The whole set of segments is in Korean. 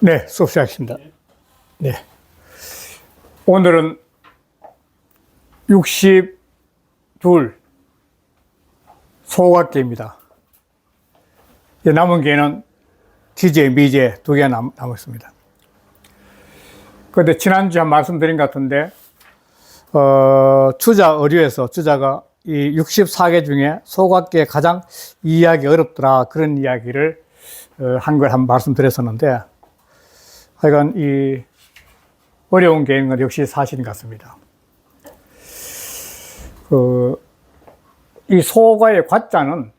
네, 수업 시작하겠습니다. 네. 오늘은 62 소각계입니다. 남은 개는 기재, 미재 두 개가 남았습니다. 그런데 지난주에 말씀드린 것 같은데, 주자 의류에서 주자가 이 64개 중에 소각계 가장 이해하기 어렵더라, 그런 이야기를 한 걸 한번 말씀드렸었는데, 하여간 이 어려운 개인 건 역시 사실인 것 같습니다. 이 소과의 과자는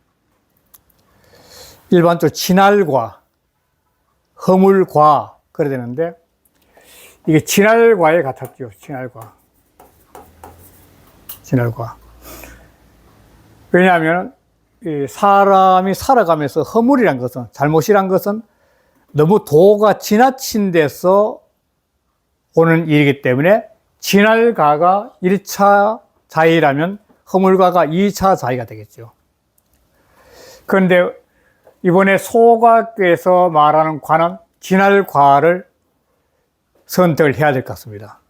일반적으로 진알과, 허물과 그래야 되는데, 이게 진알과에 같았죠. 진알과. 왜냐하면 이 사람이 살아가면서 허물이란 것은, 잘못이란 것은 너무 도가 지나친 데서 오는 일이기 때문에 진알과가 1차 자의라면 허물과가 2차 자의가 되겠죠. 그런데 이번에 소각에서 말하는 과는 진알과를 선택을 해야 될 것 같습니다.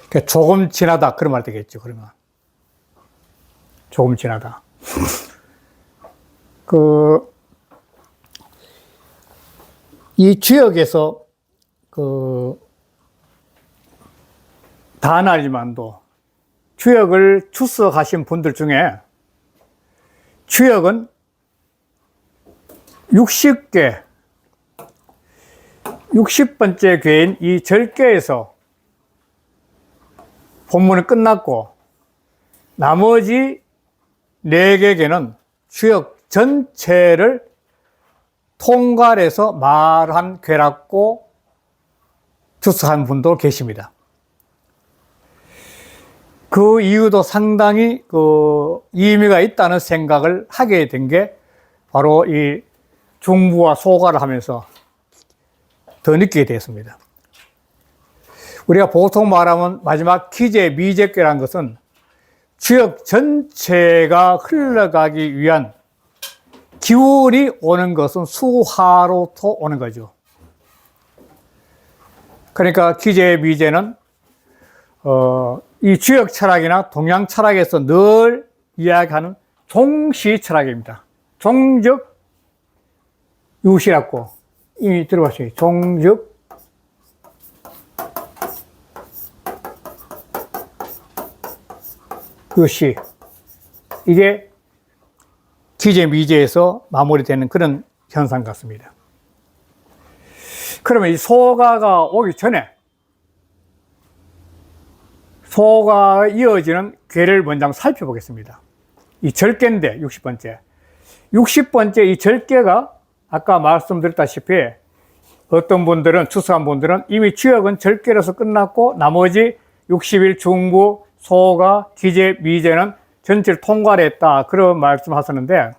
그러니까 조금 진하다, 그런 말 되겠죠. 그러면 조금 진하다. 이 지역에서 다는 아니지만도 주역을 출석하신 분들 중에 주역은 60번째 괴인 이 절개에서 본문은 끝났고, 나머지 4개 괴는 주역 전체를 통괄해서 말한 괴라고 출석한 분도 계십니다. 그 이유도 상당히 의미가 있다는 생각을 하게 된 게 바로 이 중부와 소가를 하면서 더 느끼게 되었습니다. 우리가 보통 말하면 마지막 기재, 미재괴라는 것은 주역 전체가 흘러가기 위한 기운이 오는 것은 수화로부터 오는 거죠. 그러니까 기재, 미재는 이 주역 철학이나 동양 철학에서 늘 이야기하는 종시 철학입니다. 종즉 유시라고 이미 들어봤어요. 종즉 유시. 이게 기재, 미재에서 마무리되는 그런 현상 같습니다. 그러면 이 소가가 오기 전에 소가에 이어지는 괴를 먼저 살펴보겠습니다. 이 절개인데 60번째. 60번째 이 절개가 아까 말씀드렸다시피 어떤 분들은, 출석한 분들은 이미 주역은 절개로서 끝났고 나머지 60일 중부, 소가, 기재, 미재는 전체를 통괄했다, 그런 말씀 하셨는데,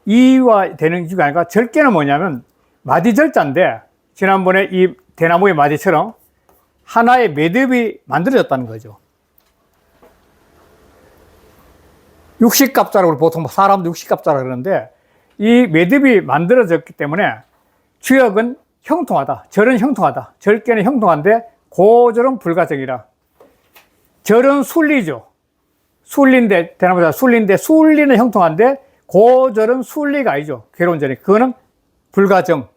이와 되는 이유가 아니라 절개는 뭐냐면 마디절자인데, 지난번에 이 대나무의 마디처럼 하나의 매듭이 만들어졌다는 거죠. 60갑자라고 보통 사람도 60갑자라고 그러는데, 이 매듭이 만들어졌기 때문에 주역은 형통하다, 절은 형통하다, 절개는 형통한데 고절은 불가적이라. 절은 순리죠. 순리인데, 대나무자 순리인데, 순리는 형통한데 고절은 순리가 아니죠. 괴로운 절이. 그거는 불가정,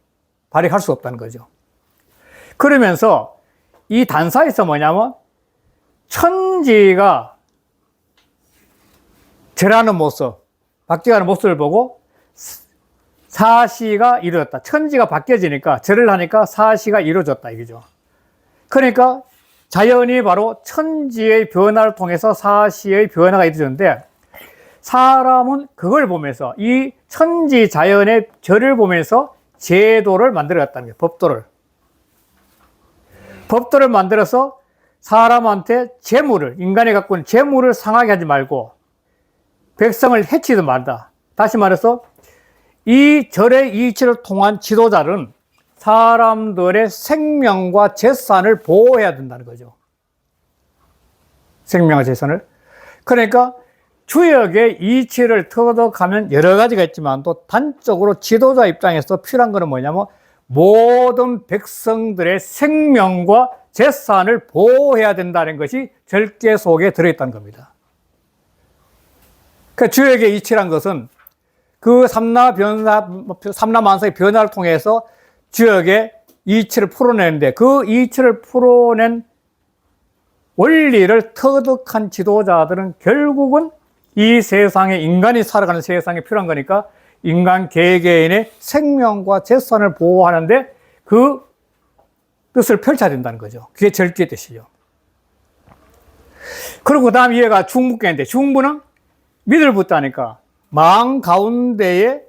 발휘할 수 없다는 거죠. 그러면서 이 단사에서 뭐냐면 천지가 절하는 모습, 바뀌어가는 모습을 보고 사시가 이루어졌다. 천지가 바뀌어지니까, 절을 하니까 사시가 이루어졌다, 이거죠. 그러니까 자연이 바로 천지의 변화를 통해서 사시의 변화가 이루어졌는데, 사람은 그걸 보면서, 이 천지 자연의 절을 보면서 제도를 만들어갔다는 거예요. 법도를 만들어서 사람한테 재물을, 인간이 갖고 있는 재물을 상하게 하지 말고 백성을 해치지 말다. 다시 말해서 이 절의 이치를 통한 지도자는 사람들의 생명과 재산을 보호해야 된다는 거죠. 생명과 재산을. 그러니까 주역의 이치를 터득하면 여러 가지가 있지만 또 단적으로 지도자 입장에서 필요한 것은 뭐냐면 모든 백성들의 생명과 재산을 보호해야 된다는 것이 절개 속에 들어있다는 겁니다. 그 주역의 이치란 것은 그 삼라만사의 변화를 통해서 주역의 이치를 풀어내는데 그 이치를 풀어낸 원리를 터득한 지도자들은 결국은 이 세상에 인간이 살아가는 세상에 필요한 거니까 인간 개개인의 생명과 재산을 보호하는데 그 뜻을 펼쳐야 된다는 거죠. 그게 절기의 뜻이죠. 그리고 그 다음 이해가 중부계인데 중부는 믿을 붙다니까 마음 가운데에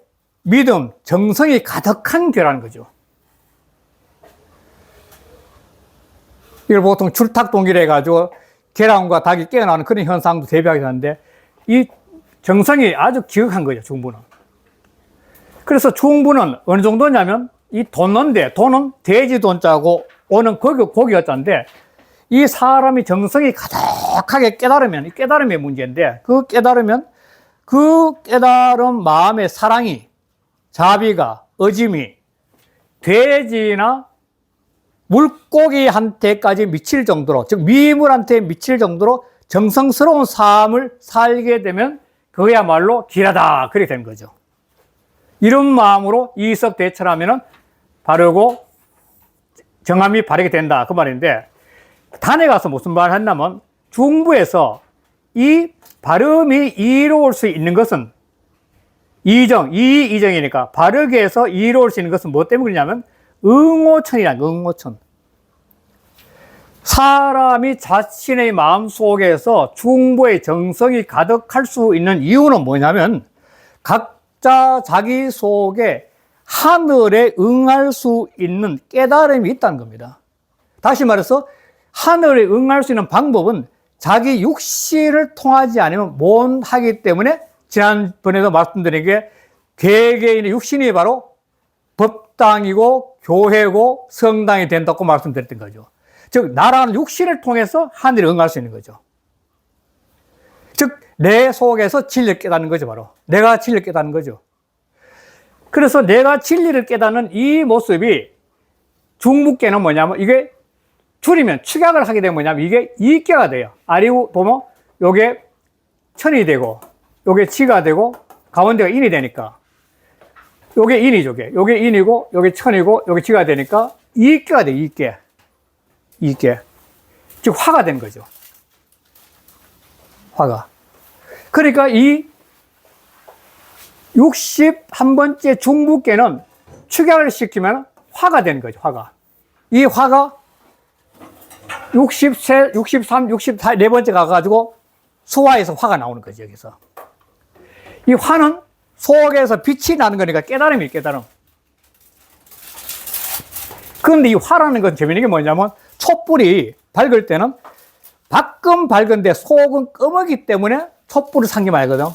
믿음, 정성이 가득한 괴라는 거죠. 이걸 보통 출탁동기라 해가지고 계란과 닭이 깨어나는 그런 현상도 대비하게 되는데 이 정성이 아주 기억한 거죠, 중부는. 그래서 중부는 어느 정도냐면 이 돈인데 돈은 돼지 돈자고 오는 고기였자인데 이 사람이 정성이 가득하게 깨달으면 이 깨달음의 문제인데 그 깨달은 마음의 사랑이 자비가 어짐이 돼지나 물고기한테까지 미칠 정도로 즉 미물한테 미칠 정도로 정성스러운 삶을 살게 되면 그야말로 길하다 그렇게 되는 거죠. 이런 마음으로 이석대처라면은 바르고 정함이 바르게 된다 그 말인데 단에 가서 무슨 말을 했냐면 중부에서 이 발음이 이로울 수 있는 것은 이정이니까 바르게 해서 이로울 수 있는 것은 뭐 때문에 그러냐면 응오천이란 응오천. 사람이 자신의 마음 속에서 중부의 정성이 가득할 수 있는 이유는 뭐냐면 각자 자기 속에 하늘에 응할 수 있는 깨달음이 있다는 겁니다. 다시 말해서 하늘에 응할 수 있는 방법은 자기 육신을 통하지 않으면 못하기 때문에 지난번에도 말씀드린 게 개개인의 육신이 바로 법당이고 교회고 성당이 된다고 말씀드렸던 거죠. 즉 나라는 육신을 통해서 하늘에 응할 수 있는 거죠. 즉 내 속에서 진리를 깨닫는 거죠. 바로 내가 진리를 깨닫는 거죠. 그래서 내가 진리를 깨닫는 이 모습이 중부계는 뭐냐면 이게 줄이면 축약을 하게 되면 뭐냐면 이게 이계가 돼요. 아리고 보면 요게 천이 되고 요게 지가 되고 가운데가 인이 되니까 요게 인이죠. 요게 인이고 요게 천이고 요게 지가 되니까 이계가 돼요. 이계. 즉 화가 된 거죠. 화가. 그러니까 이 61번째 중부계는 축약을 시키면 화가 되는 거죠. 화가. 이 화가 63, 63, 64, 네 번째 가가지고 소화에서 화가 나오는 거죠, 여기서. 이 화는 속에서 빛이 나는 거니까 깨달음이 깨달음. 그런데 이 화라는 건 재미있는 게 뭐냐면 촛불이 밝을 때는 밖은 밝은데 속은 검이기 때문에 촛불을 산게 말거든.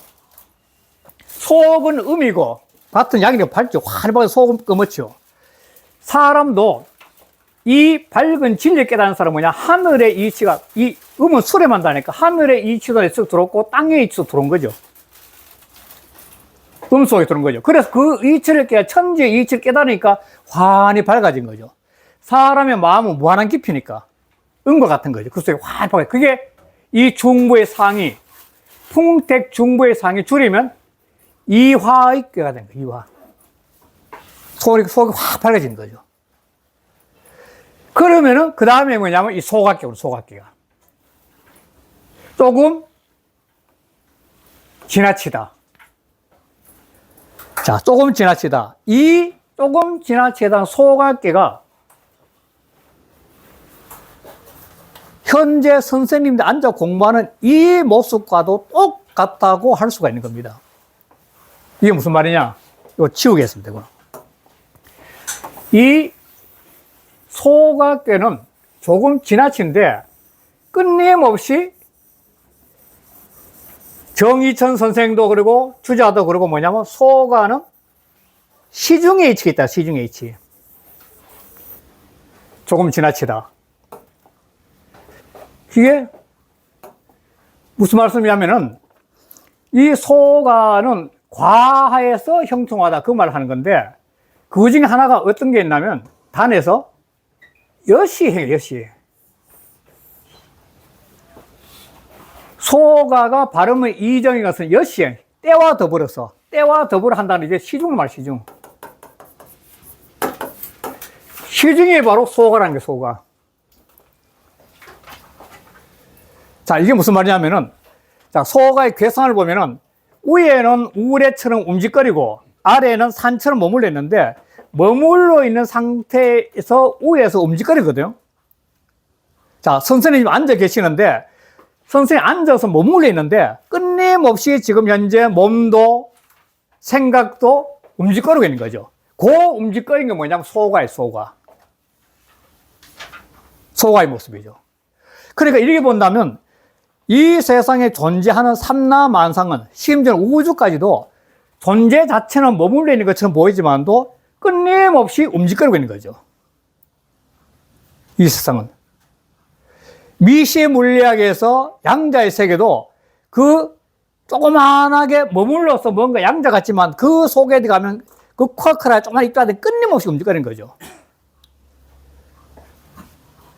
속은 음이고 밭은 양이니까 밝죠. 환히 속은 검었죠. 사람도 이 밝은 진리를 깨닫는 사람은 뭐냐? 하늘의 이치가, 이 음은 수레만 다니까 하늘의 이치가 쓱 들어왔고 땅의 이치도 들어온 거죠. 음 속에 들어온 거죠. 그래서 그 이치를 천지의 이치를 깨달으니까 환히 밝아진 거죠. 사람의 마음은 무한한 깊이니까 음과 같은 거죠. 그 속에 환히 밝아. 그게 이 중부의 상이, 풍택 중부의 상이 줄이면 이화의 꾀가 된 거예요. 이화. 속이 확 밝아지는 거죠. 그러면은 그 다음에 뭐냐면 이 소각계로 소각계가 조금 지나치다. 자, 조금 지나치다. 이 조금 지나치다 소각계가 현재 선생님들 앉아 공부하는 이 모습과도 똑같다고 할 수가 있는 겁니다. 이게 무슨 말이냐? 이거 치우겠습니다. 이거. 이 소각계는 조금 지나친데 끊임없이 정의천 선생도 그러고 주자도 그러고 뭐냐면 소가는 시중의 이치가 있다. 시중의 이치. 조금 지나치다. 이게 무슨 말씀이냐면은 이 소가는 과하에서 형통하다 그 말을 하는 건데 그 중에 하나가 어떤 게 있냐면 단에서 여시해요. 여시. 소가가 발음의 이정인 것은 여시행, 때와 더불어서, 때와 더불어 한다는 이제 시중을 말 시중. 시중이 바로 소가라는 게 소가. 자, 이게 무슨 말이냐면은, 자, 소가의 괴상을 보면은, 위에는 우레처럼 움직거리고, 아래에는 산처럼 머물러 있는데, 머물러 있는 상태에서 위에서 움직거리거든요. 자, 선생님 앉아 계시는데, 선생님 앉아서 머물러 있는데, 끊임없이 지금 현재 몸도, 생각도 움직거리고 있는 거죠. 그 움직거리는 게 뭐냐면 소가예요, 소가. 소가의 모습이죠. 그러니까 이렇게 본다면, 이 세상에 존재하는 삼라만상은 심지어 우주까지도 존재 자체는 머물러 있는 것처럼 보이지만도 끊임없이 움직이고 있는 거죠. 이 세상은. 미시 물리학에서 양자의 세계도 그 조그만하게 머물러서 뭔가 양자 같지만 그 속에 들어가면 그 쿼크라 조그만 입자들이 끊임없이 움직이는 거죠.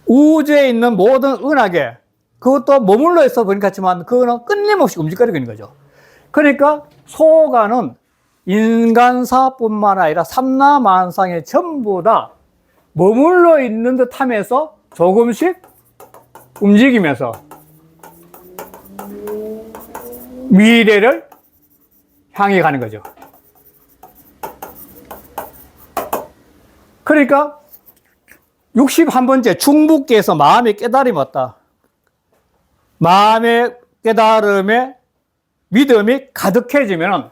우주에 있는 모든 은하계 그것도 머물러 있어 보니까 같지만 그거는 끊임없이 움직이고 있는 거죠. 그러니까 소가는 인간사뿐만 아니라 삼라만상에 전부 다 머물러 있는 듯 하면서 조금씩 움직이면서 미래를 향해 가는 거죠. 그러니까 61번째 중북계에서 마음의 깨달음이 왔다. 마음의 깨달음에 믿음이 가득해지면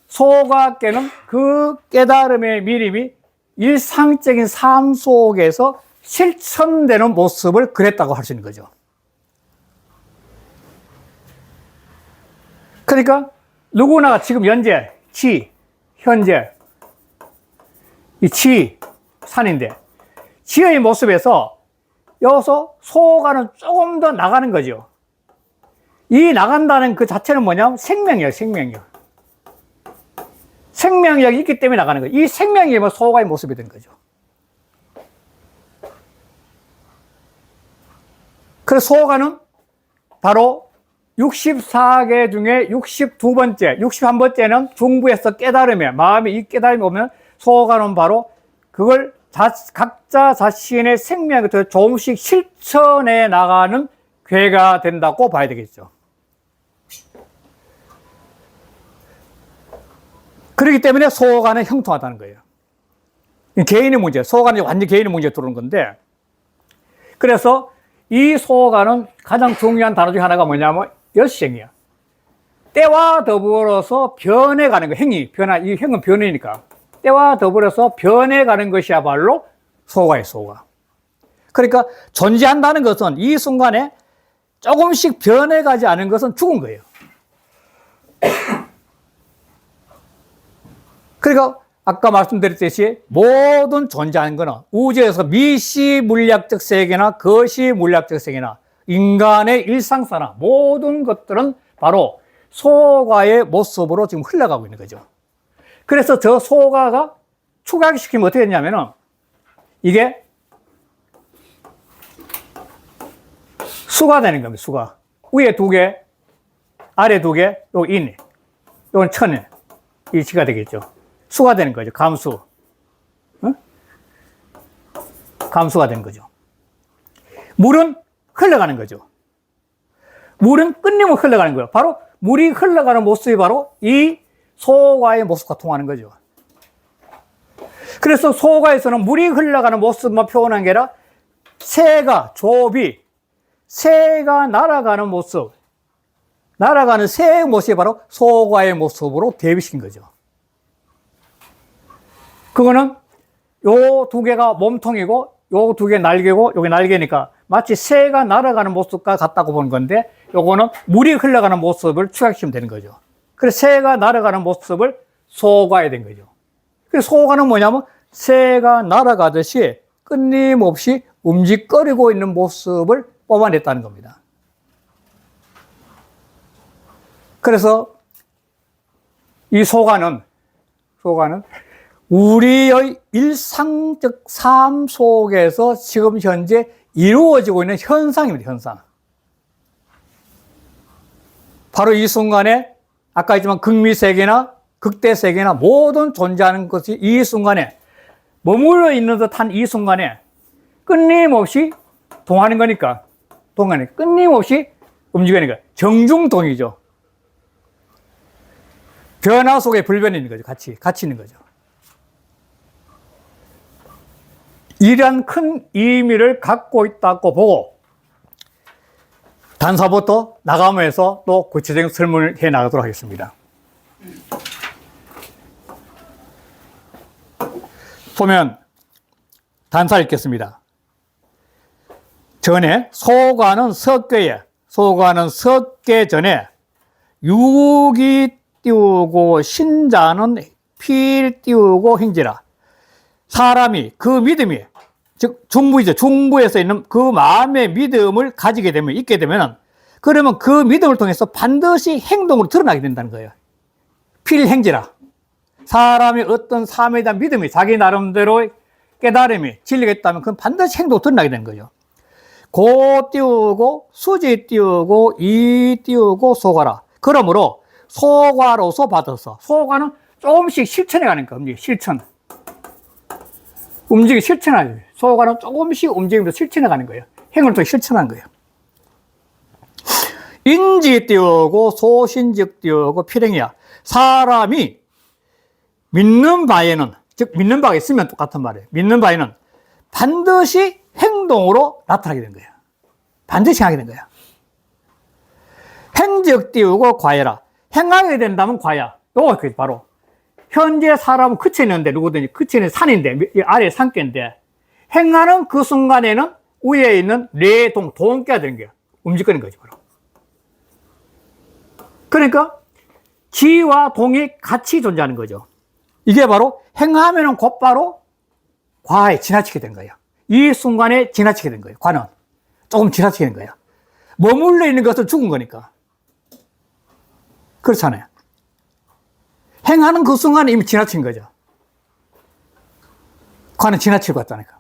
소가께는 그 깨달음의 믿음이 일상적인 삶 속에서 실천되는 모습을 그렸다고 할 수 있는 거죠. 그러니까 누구나 지금 현재 이 산인데 지의 모습에서 여기서 소가는 조금 더 나가는 거죠. 이 나간다는 그 자체는 뭐냐면 생명이에요, 생명력. 생명력이 있기 때문에 나가는 거예요. 이 생명이 뭐 소가의 모습이 되는 거죠. 그래서 소가는 바로 64개 중에 62번째, 61번째는 중부에서 깨달음에, 마음이 이 깨달음이 오면 소가는 바로 그걸 각자 자신의 생명을 조금씩 실천해 나가는 괴가 된다고 봐야 되겠죠. 그렇기 때문에 소가는 형통하다는 거예요. 개인의 문제, 소가는 완전 개인의 문제에 들어오는 건데, 그래서 이 소가는 가장 중요한 단어 중에 하나가 뭐냐면 여시행이야. 때와 더불어서 변해가는 거, 행위, 이 행은 변해니까. 때와 더불어서 변해가는 것이야말로 소가예요, 소가. 그러니까 존재한다는 것은 이 순간에 조금씩 변해가지 않은 것은 죽은 거예요. 그러니까 아까 말씀드렸듯이 모든 존재하는 것은 우주에서 미시 물리학적 세계나 거시 물리학적 세계나 인간의 일상사나 모든 것들은 바로 소가의 모습으로 지금 흘러가고 있는 거죠. 그래서 저 소가가 축약시키면 어떻게 되냐면은 이게 수가 되는 겁니다. 수가. 위에 2개, 아래 2개, 요 인, 요건 천, 일치가 되겠죠. 수가 되는 거죠. 감수. 응? 감수가 되는 거죠. 물은 흘러가는 거죠. 물은 끊임없이 흘러가는 거예요. 바로 물이 흘러가는 모습이 바로 이 소가의 모습과 통하는 거죠. 그래서 소가에서는 물이 흘러가는 모습만 표현한 게 아니라 새가, 조비, 새가 날아가는 모습, 날아가는 새의 모습이 바로 소가의 모습으로 대비시킨 거죠. 그거는 요 2개가 몸통이고 요 2개 날개고 요게 날개니까 마치 새가 날아가는 모습과 같다고 보는 건데 요거는 물이 흘러가는 모습을 추각시키면 되는 거죠. 그래서 새가 날아가는 모습을 소가에 된 거죠. 그래서 소가는 뭐냐면 새가 날아가듯이 끊임없이 움직거리고 있는 모습을 뽑아냈다는 겁니다. 그래서 이 소가는 우리의 일상적 삶 속에서 지금 현재 이루어지고 있는 현상입니다, 현상. 바로 이 순간에 아까 했지만 극미세계나 극대세계나 모든 존재하는 것이 이 순간에 머물러 있는 듯한 이 순간에 끊임없이 동하는 거니까, 끊임없이 움직이는 거예요. 정중동이죠. 변화 속에 불변이 있는 거죠. 같이 있는 거죠. 이러한 큰 의미를 갖고 있다고 보고 단서부터 나가면서 또 구체적인 설문을 해 나가도록 하겠습니다. 보면 단서 읽겠습니다. 전에 소가는 섞게 전에 육이 띄우고 신자는 필 띄우고 행지라. 사람이 그 믿음이 즉 중부이죠. 중부에서 있는 그 마음의 믿음을 가지게 되면 있게 되면 그러면 그 믿음을 통해서 반드시 행동으로 드러나게 된다는 거예요. 필행지라. 사람의 어떤 삶에 대한 믿음이 자기 나름대로의 깨달음이 진리가 있다면 그건 반드시 행동으로 드러나게 되는 거죠. 고 띄우고 수지 띄우고 이 띄우고 소가라. 그러므로 소가로서 받아서 소가는 조금씩 실천해 가는 거예요. 실천하죠. 소가는 조금씩 움직이면서 실천해 가는 거예요. 행을 통해 실천하는 거예요. 인지 띄우고 소신즉 띄우고 필행이야. 사람이 믿는 바에는, 즉 믿는 바가 있으면 똑같은 말이에요. 믿는 바에는 반드시 행동으로 나타나게 된 거예요. 반드시 하게 된 거예요. 행즉 띄우고 과해라. 행하게 된다면 과야. 요거 바로 현재 사람은 그쳐 있는데 누구든지 그쳐 있는 산인데 아래 산께인데 행하는 그 순간에는 위에 있는 동께가 되는 거예요. 움직이는 거죠 바로. 그러니까 지와 동이 같이 존재하는 거죠. 이게 바로 행하면은 곧바로 과에 지나치게 된 거예요. 이 순간에 지나치게 된 거예요. 과는 조금 지나치게 된 거예요. 머물러 있는 것은 죽은 거니까. 그렇잖아요. 행하는 그 순간에 이미 지나친 거죠. 과는 지나치고 왔다니까.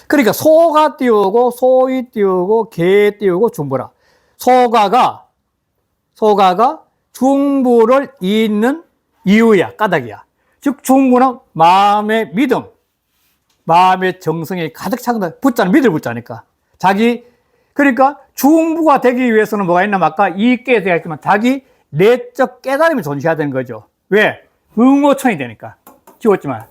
그러니까 소가 띄우고 소이 띄우고 개 띄우고 중부라. 소가가 중부를 잇는 이유야, 까닭이야. 즉 중부는 마음의 믿음, 마음의 정성이 가득 찬 거다. 붙자는 믿을 붙자니까. 그러니까 중부가 되기 위해서는 뭐가 있나? 아까 이께 되어 있지만 자기 내적 깨달음이 존재해야 되는 거죠. 왜? 응오천이 되니까. 지웠지만.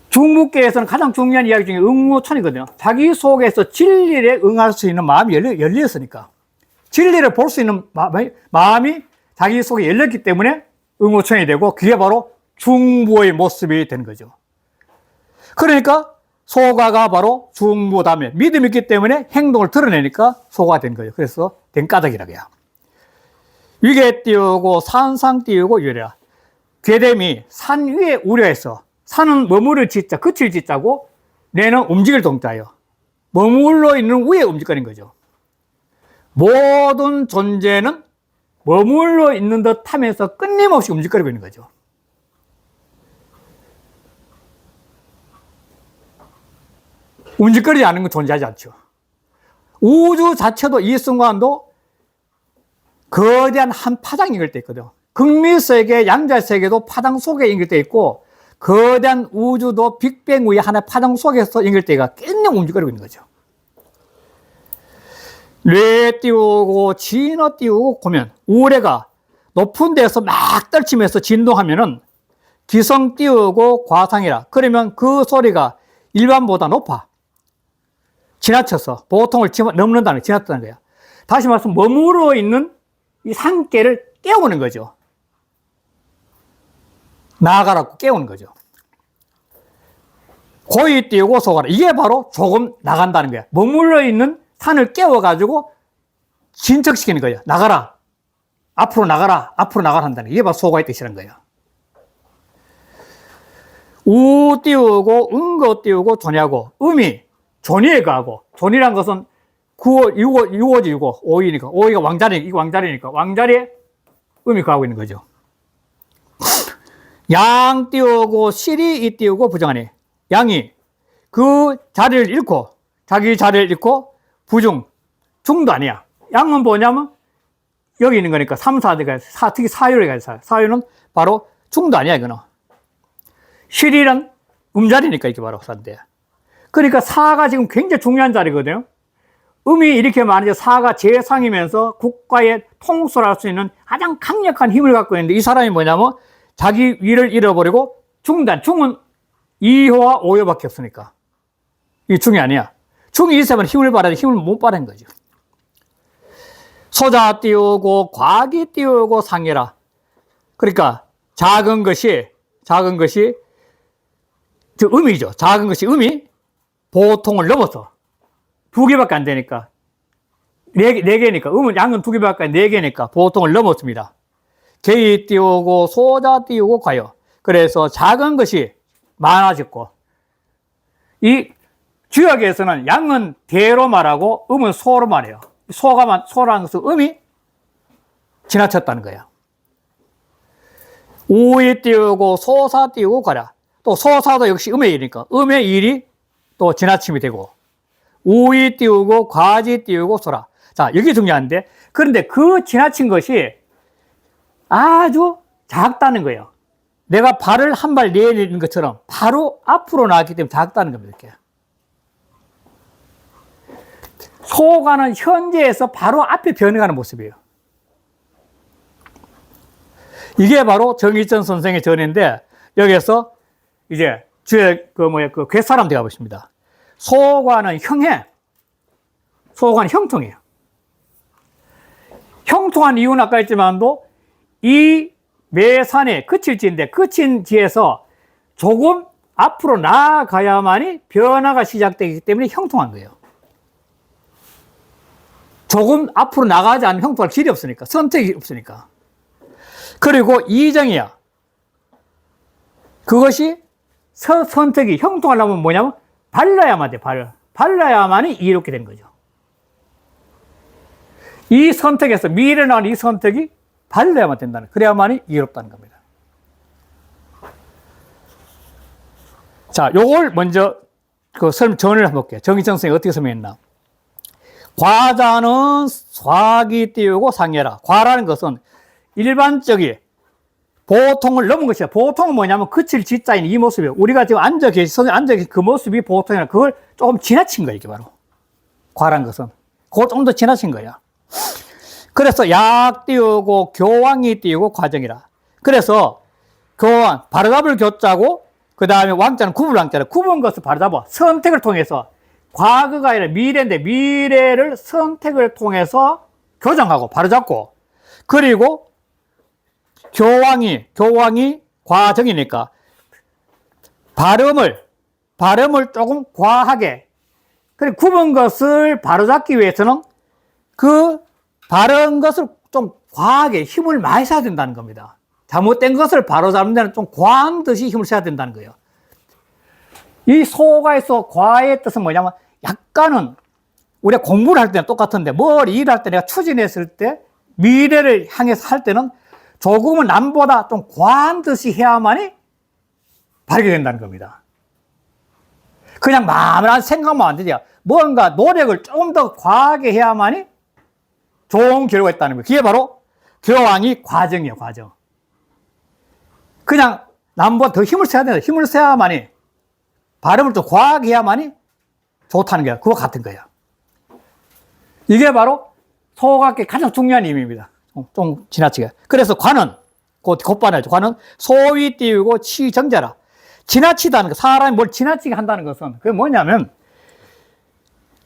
중부계에서는 가장 중요한 이야기 중에 응오천이거든요. 자기 속에서 진리에 응할 수 있는 마음이 열렸으니까. 진리를 볼 수 있는 마음이 자기 속에 열렸기 때문에 응오천이 되고 그게 바로 중부의 모습이 되는 거죠. 그러니까 소가가 바로 중부 다음에 믿음이 있기 때문에 행동을 드러내니까 소가 된 거예요. 그래서 된까닭이라고 해요. 위계 띄우고 산상 띄우고 유래야. 괴됨이 산 위에 우려해서 산은 머무를 짓자, 그칠 짓자고 뇌는 움직일 동자예요. 머물러 있는 위에 움직이는 거죠. 모든 존재는 머물러 있는 듯 하면서 끊임없이 움직이고 있는 거죠. 움직이지 않는 건 존재하지 않죠. 우주 자체도 이 순간도 거대한 한 파장 잉을 때 있거든요. 극미세계, 양자세계도 파장 속에 잉을 때 있고 거대한 우주도 빅뱅 위에 하나의 파장 속에서 잉을 때가 끊임 움직이고 있는 거죠. 뇌 띄우고 진어 띄우고 보면 우레가 높은 데서 막 떨치면서 진동하면은 기성 띄우고 과상이라. 그러면 그 소리가 일반보다 높아. 지나쳐서 보통을 넘는다는, 지나쳤다는 거예요. 다시 말해서 머무러 있는 이 산계를 깨우는 거죠. 나아가라고 깨우는 거죠. 고이 띄우고 소가라. 이게 바로 조금 나간다는 거예요. 머물러 있는 산을 깨워가지고 진척시키는 거예요. 나가라. 앞으로 나가라. 앞으로 나가라 한다는. 이게 바로 소가의 뜻이라는 거예요. 우 띄우고 은거 띄우고 존이하고 음이 존이에 가고 존이란 것은 9호, 6호지 6호 5이니까 5이가 왕자리니까 왕자리에 음이 가고 있는 거죠. 양 띄우고 실이 이 띄우고 부정하니. 양이 그 자리를 잃고, 자기 자리를 잃고 부중, 중도 아니야. 양은 뭐냐면 여기 있는 거니까 3, 4대가 특히 사유를 가지고 사유는 바로 중도 아니야, 이거는. 실이란 음자리니까 이게 바로 사인데. 그러니까 사가 지금 굉장히 중요한 자리거든요. 음이 이렇게 많은데 사가 재상이면서 국가의 통솔할 수 있는 가장 강력한 힘을 갖고 있는데 이 사람이 뭐냐면 자기 위를 잃어버리고 중단, 중은 2호와 5호밖에 없으니까. 이게 중이 아니야. 중이 있으면 힘을 받아야 힘을 못 받는 거죠. 소자 띄우고 과기 띄우고 상해라. 그러니까 작은 것이 저 음이죠. 작은 것이 음이 보통을 넘어서 2개밖에 안 되니까 4개니까 음은 양은 2개밖에 안 4개니까 보통을 넘었습니다. 개이 띄우고 소자 띄우고 과요. 그래서 작은 것이 많아졌고 이 주역에서는 양은 대로 말하고 음은 소로 말해요. 소라는 것은 음이 지나쳤다는 거예요. 우이 띄우고 소사 띄우고 가라. 또 소사도 역시 음의 일이니까 음의 일이 또 지나침이 되고 우이 띄우고 과지 띄우고 소라. 자, 여기 중요한데 그런데 그 지나친 것이 아주 작다는 거예요. 내가 발을 한 발 내리는 것처럼 바로 앞으로 나왔기 때문에 작다는 겁니다. 이렇게. 소가는 현재에서 바로 앞에 변해가는 모습이에요. 이게 바로 정의천 선생의 전인데 여기서 이제 그 괴사람 되어 보십니다. 소과는 형해. 소과는 형통해요. 형통한 이유는 아까 했지만도 이 매산에 그칠지인데 그친 지에서 조금 앞으로 나아가야만이 변화가 시작되기 때문에 형통한 거예요. 조금 앞으로 나가지 않으면 형통할 길이 없으니까, 선택이 없으니까. 그리고 이정이야. 그것이 선택이 형통하려면 뭐냐면 발라야만 돼, 발라야만이 이롭게 되는 거죠. 이 선택에서 미래나는 이 선택이 발라야만 된다는, 그래야만이 이롭다는 겁니다. 자, 요걸 먼저 전을 한번 볼게요. 정의천 선생이 어떻게 설명했나. 과자는 쏴기 띄우고 상해라. 과라는 것은 일반적인 보통을 넘은 것이야. 보통은 뭐냐면 그칠 지자인 이 모습이에요. 우리가 지금 앉아 계신 그 모습이 보통이라 그걸 조금 지나친 거예요. 이게 바로. 과라는 것은. 그거 좀 더 지나친 거야. 그래서 약 띄우고 교왕이 띄우고 과정이라. 그래서 교왕, 바로잡을 교자고 그 다음에 왕자는 구분 왕자라. 구분 것을 바로잡아. 선택을 통해서 과거가 아니라 미래인데 미래를 선택을 통해서 교정하고 바로잡고 그리고 교왕이 과정이니까 발음을 조금 과하게 그리고 구분 것을 바로잡기 위해서는 그 바른 것을 좀 과하게 힘을 많이 써야 된다는 겁니다. 잘못된 것을 바로잡는 데는 좀 과한 듯이 힘을 써야 된다는 거예요. 이 소가에서 과의 뜻은 뭐냐면 약간은 우리가 공부를 할 때는 똑같은데 뭘 일할 때 내가 추진했을 때 미래를 향해서 할 때는 조금은 남보다 좀 과한 듯이 해야만이 바르게 된다는 겁니다. 그냥 마음을 생각만 안 되죠. 뭔가 노력을 좀 더 과하게 해야만이 좋은 결과가 있다는 거예요. 그게 바로 교왕이 과정이에요, 과정. 그냥 남보다 더 힘을 써야 된다. 힘을 써야만이 발음을 좀 과하게 해야만이 좋다는 거야. 그거 같은 거야. 이게 바로 소각의 가장 중요한 의미입니다. 좀 지나치게. 그래서 관은, 곧반하죠. 관은 소위 띄우고 치정자라. 지나치다는 거, 사람이 뭘 지나치게 한다는 것은 그게 뭐냐면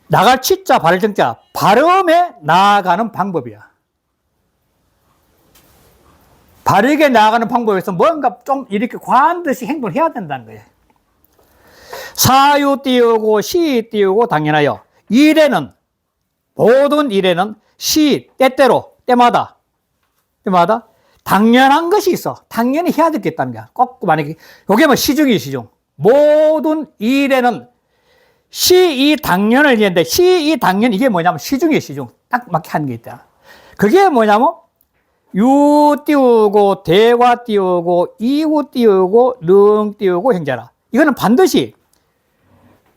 나갈 치자, 바를 정자, 발음에 나아가는 방법이야. 바르게 나아가는 방법에서 뭔가 좀 이렇게 과한 듯이 행동을 해야 된다는 거예요. 사유 띄우고 시 띄우고 당연하여. 모든 일에는 때때로, 때마다 당연한 것이 있어. 당연히 해야 되겠다는 거야. 꼭 만약에, 요게 뭐 시중이에요, 시중. 모든 일에는 이 당연을 얘기했는데, 이 당연, 이게 뭐냐면 시중이에요, 시중. 딱 맞게 하는 게 있다. 그게 뭐냐면, 유 띄우고 대과 띄우고 이후 띄우고 능 띄우고 행자라. 이거는 반드시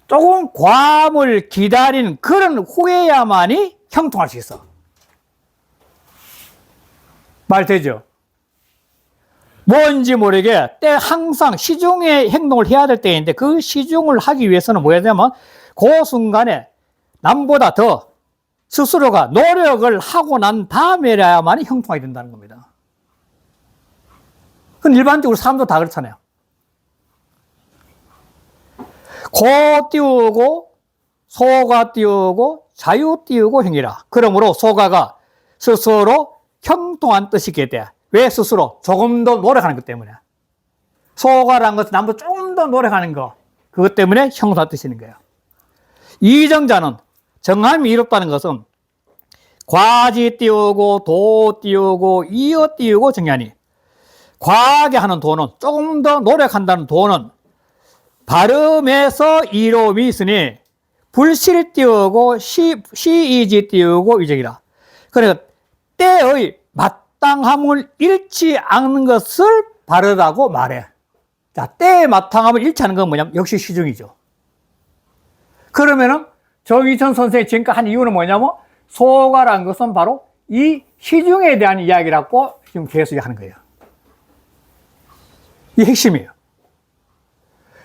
조금 과음을 기다리는 그런 후에야만이 형통할 수 있어. 말 되죠? 뭔지 모르게 때 항상 시중의 행동을 해야 될 때인데 그 시중을 하기 위해서는 뭐야 되냐면 그 순간에 남보다 더 스스로가 노력을 하고 난 다음에야만이 형통하게 된다는 겁니다. 그건 일반적으로 사람도 다 그렇잖아요. 고 띄우고 소가 띄우고 자유 띄우고 행이라. 그러므로 소가가 스스로 형통한 뜻이게 돼. 왜 스스로? 조금 더 노력하는 것 때문에. 소가라는 것은 남보다 조금 더 노력하는 거. 그것 때문에 형통한 뜻이는 거예요. 이정자는 정함이 이롭다는 것은 과지 띄우고 도 띄우고 이어 띄우고 정연이. 과하게 하는 도는 조금 더 노력한다는 도는 발음에서 이로움이 있으니 불실 띄우고 시이지 띄우고 위적이라. 그러니까 때의 마땅함을 잃지 않는 것을 바르다고 말해. 자, 때의 마땅함을 잃지 않는 건 뭐냐면 역시 시중이죠. 그러면은 정의천 선생이 지금까지 한 이유는 뭐냐면 소가라는 것은 바로 이 시중에 대한 이야기라고 지금 계속 하는 거예요. 이 핵심이에요.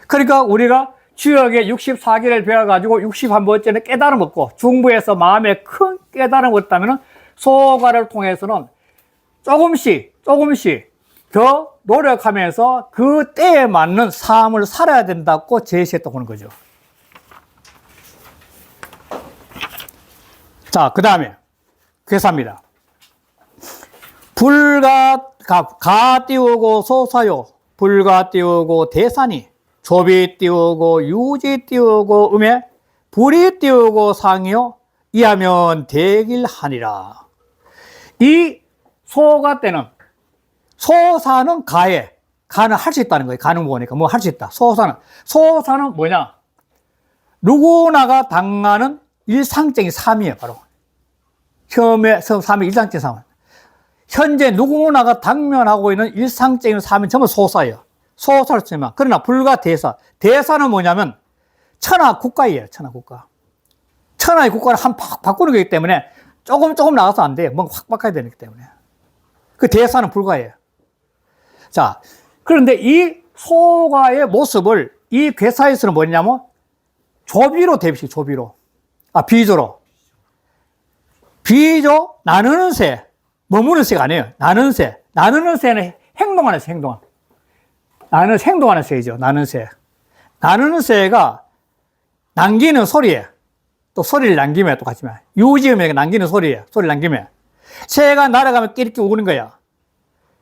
그러니까 우리가 주역의 64기를 배워가지고 61번째는 깨달음 얻고 중부에서 마음에 큰 깨달음 얻다면 소가를 통해서는 조금씩 더 노력하면서 그 때에 맞는 삶을 살아야 된다고 제시했다고 하는 거죠. 자, 그 다음에 괴사입니다. 가 띄우고 소사요, 불가 띄우고 대산이, 조비 띄우고 유지 띄우고 음에, 불이 띄우고 상이요, 이하면 대길하니라. 이 소가 때는 소사는 가에, 가는 할 수 있다는 거예요. 가는 거니까 뭐 할 수 있다. 소사는 뭐냐? 누구나가 당하는 일상적인 삶이에요, 바로. 삶의 일상적인 삶. 현재 누구나가 당면하고 있는 일상적인 삶이 전부 소사예요. 소사를 쓰지만. 그러나 불과 대사. 대사는 뭐냐면 천하 국가예요, 천하 국가. 천하의 국가를 바꾸는 거기 때문에 조금 나가서 안 돼요. 뭔가 확 바꿔야 되기 때문에. 그 대사는 불가예요. 자, 그런데 이 소가의 모습을 이 괴사에서는 뭐냐면 조비로 대비시, 조비로. 비조로. 비조, 나누는 새. 머무는 새가 아니에요. 나누는 새. 나누는 새는 행동하는 새, 행동하는 새이죠. 나누는 새. 나누는 새가 남기는 소리예요. 또 소리를 남기면 똑같지만. 유지음에 남기는 소리예요. 소리를 남기면. 새가 날아가면 끼리끼리 우는 거야.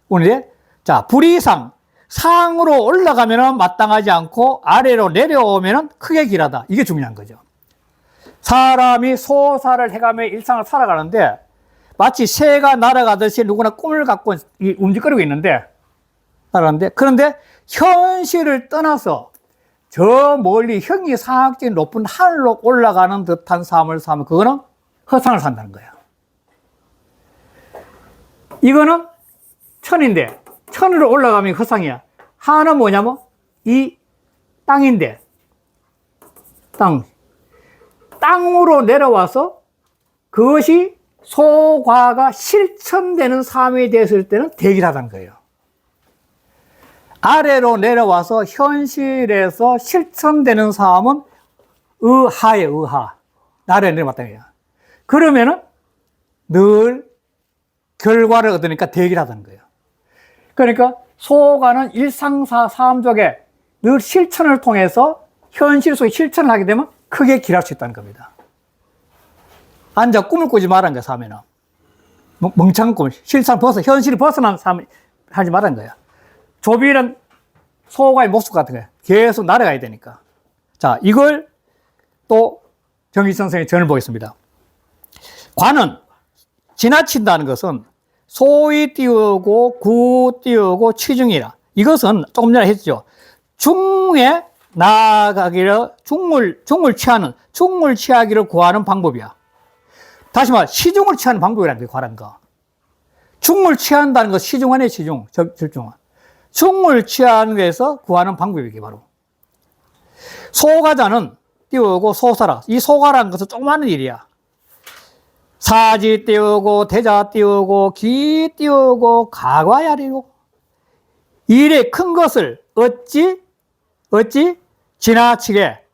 우는데, 자, 불이상. 상으로 올라가면 마땅하지 않고 아래로 내려오면 크게 길하다. 이게 중요한 거죠. 사람이 소사를 해가며 일상을 살아가는데 마치 새가 날아가듯이 누구나 꿈을 갖고 움직이고 있는데 날아가는데 그런데 현실을 떠나서 저 멀리 형이상학적인 높은 하늘로 올라가는 듯한 삶을 사면 그거는 허상을 산다는 거예요. 이거는 천인데 천으로 올라가면 허상이야. 하나는 뭐냐면 이 땅인데 땅으로 내려와서 그것이 소과가 실천되는 삶이 됐을 때는 대길하다는 거예요. 아래로 내려와서 현실에서 실천되는 삶은 의하예요, 의하. 아래로 내려왔다는 거예요. 그러면은 늘 결과를 얻으니까 대길하다는 거예요. 그러니까 소과는 일상사 삶 속에 늘 실천을 통해서 현실 속에 실천을 하게 되면 크게 길할 수 있다는 겁니다. 앉아 꿈을 꾸지 말라는 거야, 삶에는. 멍청한 꿈, 현실을 벗어난 삶을 하지 말라는 거야. 조비는 소가의 목숨 같은 거야. 계속 날아가야 되니까. 자, 이걸 또 정의선 선생의 전을 보겠습니다. 관은 지나친다는 것은 소위 띄우고 구 띄우고 취중이라. 이것은 조금 전에 했죠. 중에 나아가기를 중물 취하기를 구하는 방법이야. 다시 말해 시중을 취하는 방법이라는 게 관한 거. 충을 취한다는 것, 시중 아니에요, 시중. 절중은. 충을 취하는 데서 구하는 방법이 이게 바로. 소가자는 띄우고 소사라. 이 소가라는 것은 조그마한 일이야. 사지 띄우고, 대자 띄우고, 기 띄우고, 가과야리고. 일의 큰 것을 어찌 지나치게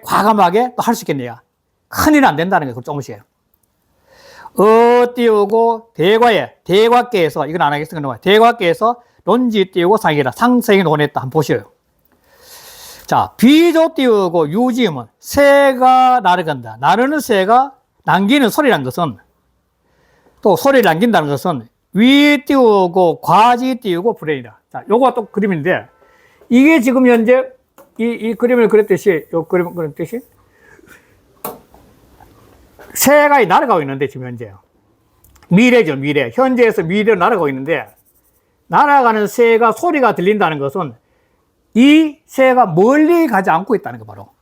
과감하게 또 할 수 있겠네요. 큰일은 안 된다는 거예요. 조금씩. 띄우고, 대과께에서, 이건 안 하겠습니다. 대과께에서 논지 띄우고 상이라. 상생이 논했다. 한번 보시오. 자, 비조 띄우고 유지음은 새가 나르간다. 나르는 새가 남기는 소리란 것은, 또 소리를 남긴다는 것은 위 띄우고 과지 띄우고 불행이다. 자, 요거가 또 그림인데, 이게 지금 현재 이 그림을 그렸듯이, 요 그림을 그렸듯이, 새가 날아가고 있는데, 지금 현재. 미래죠, 미래. 현재에서 미래로 날아가고 있는데, 날아가는 새가 소리가 들린다는 것은 이 새가 멀리 가지 않고 있다는 거 바로.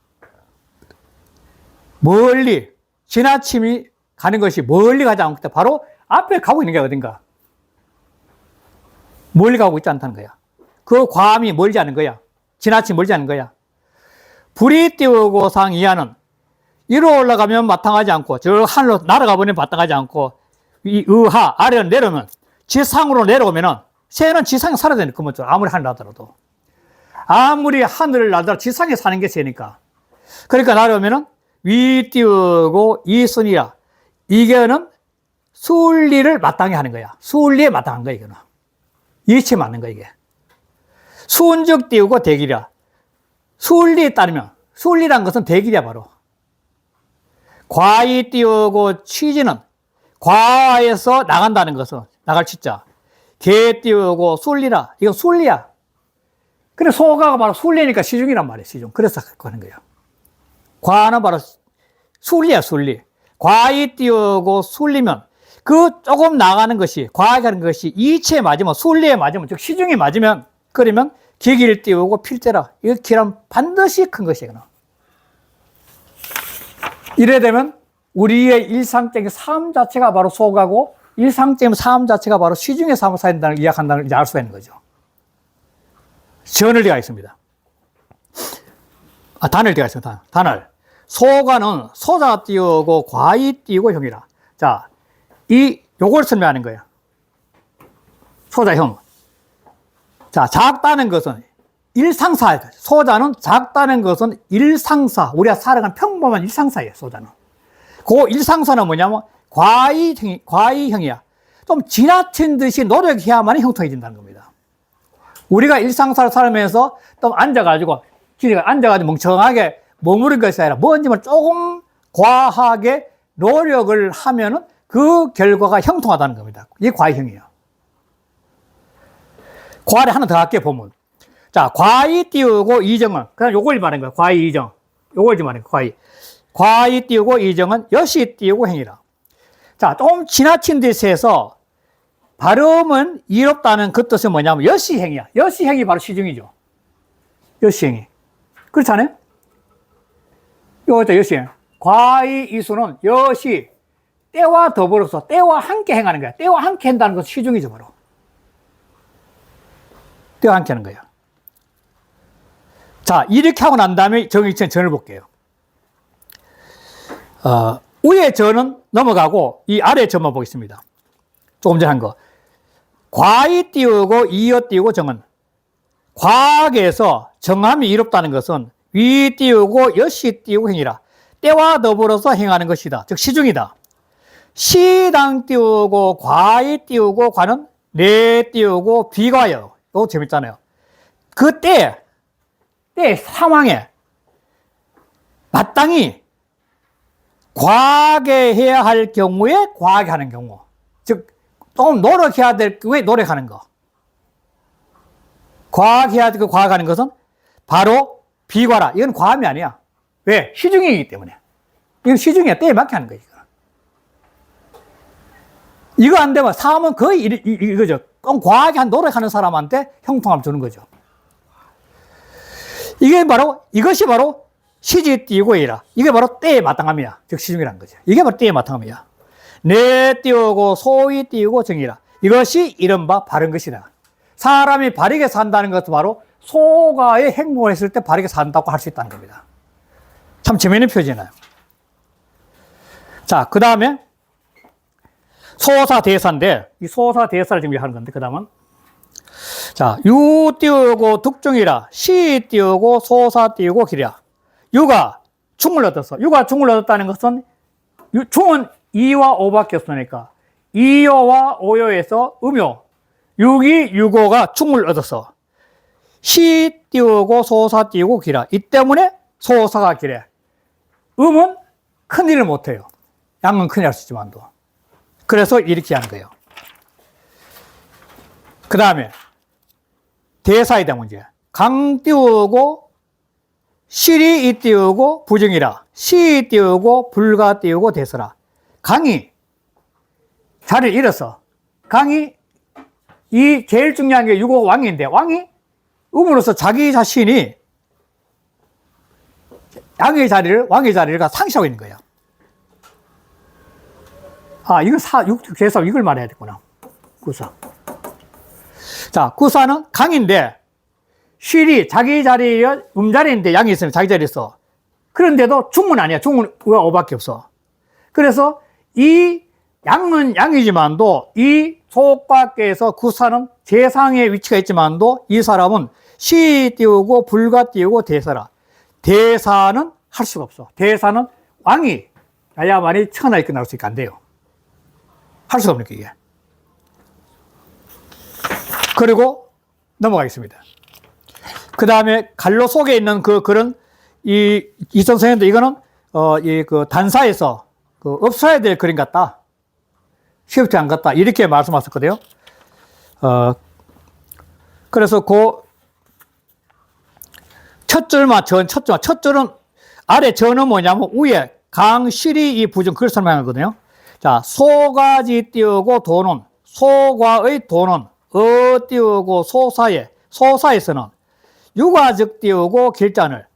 멀리, 지나침이 가는 것이 멀리 가지 않고 있다. 바로 앞에 가고 있는 게 어딘가. 멀리 가고 있지 않다는 거야. 그 과함이 멀지 않은 거야. 지나침이 멀지 않은 거야. 불이 띄우고 상 이하는 위로 올라가면 마땅하지 않고, 저 하늘로 날아가 버리면 마땅하지 않고, 이 의하, 아래로 내려오면, 지상으로 내려오면은, 새는 지상에 살아야 되는 거죠. 아무리 하늘 나더라도. 아무리 하늘을 나더라도 지상에 사는 게 새니까. 그러니까 날아오면은, 위 띄우고 이순이라. 이게는 순리를 마땅히 하는 거야. 순리에 마땅한 거야, 이거는. 이치에 맞는 거야, 이게. 순적 띄우고 대기라. 순리에 따르면, 순리란 것은 대기야, 바로. 과이 띄우고 취지는, 과에서 나간다는 것은, 나갈 치자. 개 띄우고 순리라. 이건 순리야. 그래, 소가가 바로 순리니까 시중이란 말이야, 시중. 그래서 하는 거야. 과는 바로 순리야, 순리. 과이 띄우고 순리면, 그 조금 나가는 것이, 과하게 하는 것이 이치에 맞으면, 순리에 맞으면, 즉 시중에 맞으면, 그러면 기기를 띄우고 필제라. 이거 기란 반드시 큰 것이야. 이래 되면 우리의 일상적인 삶 자체가 바로 소가고, 일상적인 삶 자체가 바로 시중의 삶을 살아야 된다는 걸 이야기한다는 걸 이제 알 수가 있는 거죠. 전을리가 있습니다. 단을리가 있습니다. 단을. 소가는 소자 띄우고 과이 띄우고 형이라. 자, 요걸 설명하는 거예요. 소자형. 자, 작다는 것은 일상사. 소자는 작다는 것은 일상사. 우리가 살아가는 평범한 일상사예요, 소자는. 그 일상사는 뭐냐면 과이형이야. 좀 지나친 듯이 노력해야만 형통해진다는 겁니다. 우리가 일상사를 살면서 좀 앉아가지고 멍청하게 머무른 것이 아니라 뭔지만 조금 과하게 노력을 하면은 그 결과가 형통하다는 겁니다. 이게 과이형이에요. 과를 하나 더 할게요, 보면. 자, 과이 띄우고 이정은, 그냥 요걸 말하는 거야. 과이 이정. 요걸 지금 말하는 거야, 과이 띄우고 이정은 여시 띄우고 행이라. 자, 좀 지나친 듯해서 발음은 이롭다는 그 뜻은 뭐냐면 여시행이야. 여시행이 바로 시중이죠. 여시행이. 그렇지 않아요? 요거죠, 여시행. 과이 이수는 여시, 때와 더불어서 때와 함께 행하는 거야. 때와 함께 한다는 것은 시중이죠, 바로. 때와 함께 하는 거야. 자, 이렇게 하고 난 다음에 정의천 전을 볼게요. 위에 전은 넘어가고 이 아래 전만 보겠습니다. 조금 전에 한 거. 과이 띄우고 이어 띄우고 정은. 과학에서 정함이 이롭다는 것은 위 띄우고 여시 띄우고 행이라. 때와 더불어서 행하는 것이다. 즉 시중이다. 시당 띄우고 과이 띄우고 과는 내 띄우고 비과요. 이거 재밌잖아요. 그 때 상황에 마땅히 과하게 해야 할 경우에 과하게 하는 경우. 즉, 좀 노력해야 될 경우에 노력하는 거. 과하게 될 과하게 하는 것은 바로 비과라. 이건 과함이 아니야. 왜? 시중이기 때문에. 이건 시중이야. 때에 맞게 하는 거야. 이거 안 되면 삶은 거의 이거죠. 좀 과하게 노력하는 사람한테 형통함을 주는 거죠. 이것이 바로 시지 띄우고 이라. 이게 바로 때의 마땅함이야. 즉, 시중이라는 거죠. 이게 바로 때의 마땅함이야. 내 띄우고 소위 띄우고 정이라. 이것이 이른바 바른 것이다. 사람이 바르게 산다는 것도 바로 소가의 행동을 했을 때 바르게 산다고 할 수 있다는 겁니다. 참 재미있는 표지잖아요. 자, 그 다음에 소사대사인데, 이 소사대사를 정리하는 건데, 그 다음은 자, 유 띄우고 득중이라. 시 띄우고 소사 띄우고 기랴. 유가 충을 얻었어. 유가 충을 얻었다는 것은 충은 이와 오밖에 없으니까 이요와 오요에서 음요, 유기 유고가 충을 얻었어. 시 띄우고 소사 띄우고 기랴. 이 때문에 소사가 기래. 음은 큰 일을 못해요. 양은 큰일 할 수 있지만도. 그래서 이렇게 하는 거예요. 그 다음에 대사에 대한 문제. 강 띄우고 실이 이 띄우고 부정이라. 시 띄우고 불가 띄우고 대서라. 강이 자리를 잃었어. 강이 이 제일 중요한 게 유고 왕인데 왕이 음으로써 자기 자신이 왕의 자리를 상실하고 있는 거예요. 아, 이거 대사 이걸 말해야 되구나. 구사. 자, 구사는 강인데 실이 자기 자리에 음자리인데 양이 있으면 자기 자리에 있어. 그런데도 중은 아니야. 중은 우가 오밖에 없어. 그래서 이 양은 양이지만도 이 속과께에서 구사는 재상의 위치가 있지만도 이 사람은 시 띄우고 불가 띄우고 대사라. 대사는 할 수가 없어. 대사는 왕이 야야만이 천하에 끝날 수 있게 안 돼요. 할 수가 없는 게 이게. 그리고 넘어가겠습니다. 그 다음에 갈로 속에 있는 그런 이 선생님도 이거는 그 단사에서 없어야 될 그림 같다. 쉽지 않 같다. 이렇게 말씀하셨거든요. 그래서 첫 줄은 아래 전은 뭐냐면 위에 강, 실이 이 부정 그걸 설명하거든요. 자, 소가지 띄우고 도는 소과의 도는 띄우고 소사에서는 유가적 띄우고 길자늘.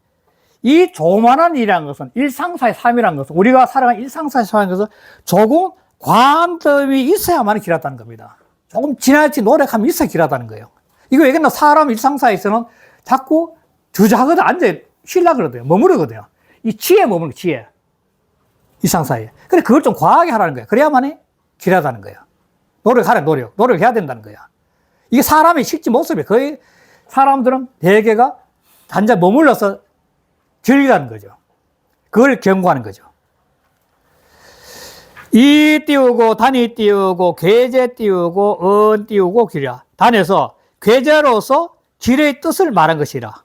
이 조만한 일이라는 것은 일상사의 삶이라는 것은 우리가 살아가는 일상사의 삶이라는 것은 조금 관점이 있어야만 길하다는 겁니다. 조금 지나치 노력하면 있어야 길하다는 거예요. 이거 왜냐면 사람 일상사에서는 자꾸 주저하거든 앉아 쉬려고 그러거든요. 머무르거든요. 이 지혜에 머무르는 지혜. 일상사에. 근데 그걸 좀 과하게 하라는 거예요. 그래야만이 길하다는 거예요. 노력해야 된다는 거야. 이게 사람의 실제 모습이에요. 거의 사람들은 대개가 앉아 머물러서 즐기라는 거죠. 그걸 경고하는 거죠. 이 띄우고 단이 띄우고 괴제 띄우고 은 띄우고 기랴. 단에서 괴제로서 길의 뜻을 말한 것이라.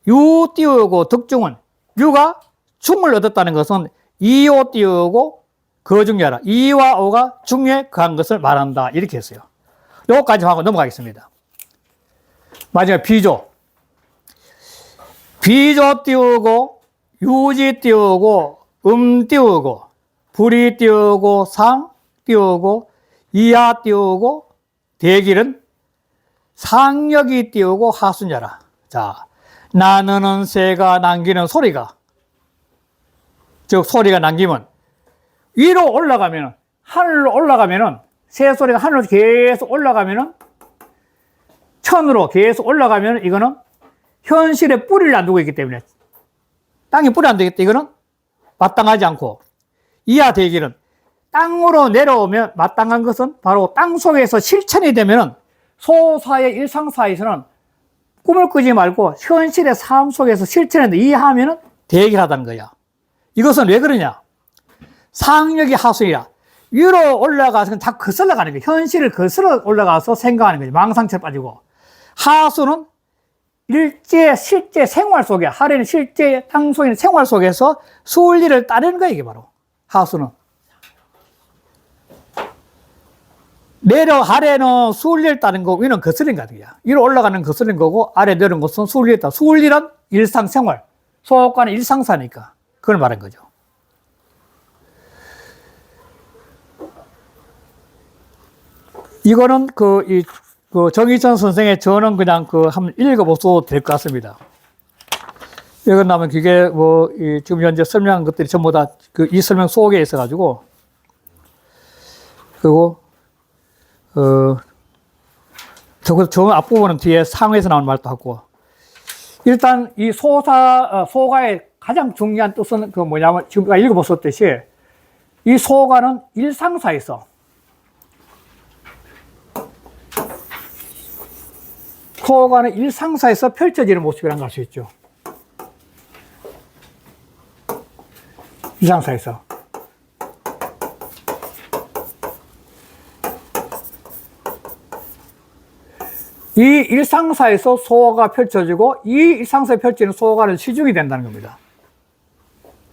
유 띄우고 득중은 유가 충을 얻었다는 것은 이오 띄우고 거중야라. 이와 오가 중에 거한 것을 말한다. 이렇게 했어요. 요거까지 하고 넘어가겠습니다. 마지막 비조. 비조 띄우고 유지 띄우고 띄우고 불이 띄우고 상 띄우고 이하 띄우고 대길은 상력이 띄우고 하순야라. 자, 나누는 새가 남기는 소리가, 즉 소리가 남기면 위로 올라가면은, 하늘로 올라가면은, 새 소리가 하늘로 계속 올라가면은, 천으로 계속 올라가면은 이거는 현실에 뿌리를 안 두고 있기 때문에, 땅에 뿌리 안 되기 때문에 이거는 마땅하지 않고, 이하 대기는 땅으로 내려오면 마땅한 것은 바로 땅 속에서 실천이 되면은 소사의 일상사에서는 꿈을 꾸지 말고 현실의 삶 속에서 실천해서 이해하면은 대기하다는 거야. 이것은 왜 그러냐? 상력이 하수이라. 위로 올라가서 자꾸 거슬러 가는 거야. 현실을 거슬러 올라가서 생각하는 거지. 망상처럼 빠지고. 하수는 실제 생활 속에, 하래는 실제 땅 속에 있는 생활 속에서 순리를 따르는 거야, 이게 바로. 하수는. 아래는 순리를 따르는 거고, 위는 거스른 거야. 위로 올라가는 거스른 거고, 아래 내려오는 것은 순리를 따르는 거야. 순리란 일상생활. 소속과는 일상사니까. 그걸 말한 거죠. 이거는 정희천 선생의 저는 그냥 한번 읽어보셔도 될 것 같습니다. 읽어나면 그게 지금 현재 설명한 것들이 전부 다 이 설명 속에 있어가지고, 그리고, 저 앞부분은 뒤에 상에서 나오는 말도 하고, 일단 이 소가의 가장 중요한 뜻은 그 뭐냐면, 지금 우리가 읽어보셨듯이, 이 소가는 일상사에서, 소가는 일상사에서 펼쳐지는 모습이라는 걸 알 수 있죠. 일상사에서. 이 일상사에서 소화가 펼쳐지고 이 일상사에 펼치는 소화는 시중이 된다는 겁니다.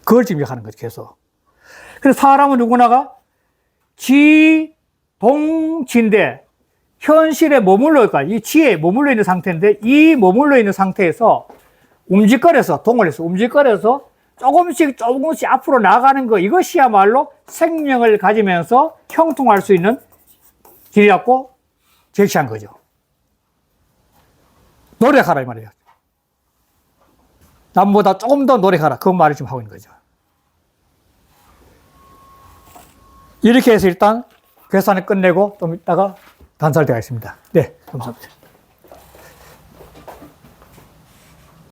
그걸 짐작하는 거죠, 계속. 그래서 사람은 누구나가 지동지인데 현실에 머물러 있까 이 지에 머물러 있는 상태인데 이 머물러 있는 상태에서 움직거려서 동원해서 움직거려서 조금씩 앞으로 나가는 거 이것이야말로 생명을 가지면서 형통할 수 있는 길이라고 제시한 거죠. 노력하라 이 말이에요. 남보다 조금 더 노력하라 그 말을 지금 하고 있는 거죠. 이렇게 해서 일단 계산을 끝내고 좀 이따가 단살되어 있습니다. 네, 감사합니다.